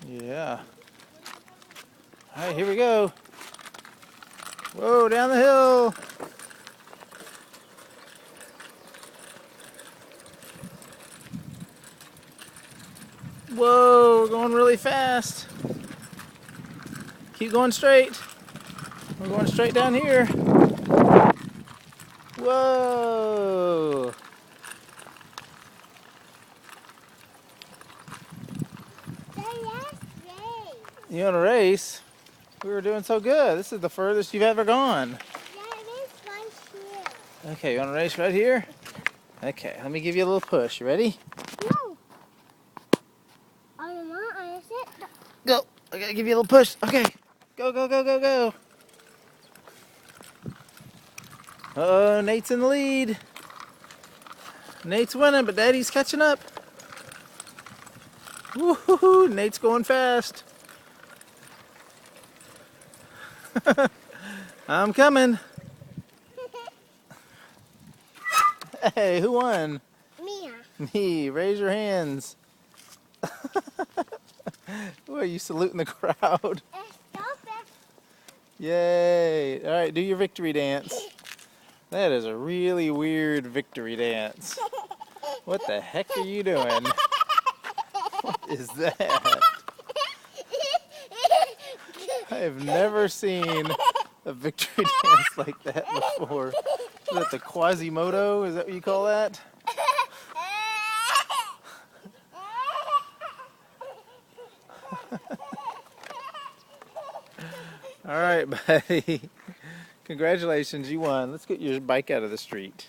Yeah. All right, here we go. Whoa, down the hill. Whoa, we're going really fast. Keep going straight. We're going straight down here. Whoa. You want to race? We were doing so good. This is the furthest you've ever gone. Yeah, it is right here. Okay, you want to race right here? Okay, let me give you a little push. You ready? No. I don't want to sit. Go. I gotta give you a little push. Okay. Go, go, go, go, go. Uh-oh, Nate's in the lead. Nate's winning, but Daddy's catching up. Woohoo! Nate's going fast. I'm coming. Hey, who won? Mia. Me. Raise your hands. Ooh, are you saluting the crowd? Stop it. Yay. All right, do your victory dance. That is a really weird victory dance. What the heck are you doing? What is that? I have never seen a victory dance like that before. Is that the Quasimodo? Is that what you call that? All right, buddy. Congratulations, you won. Let's get your bike out of the street.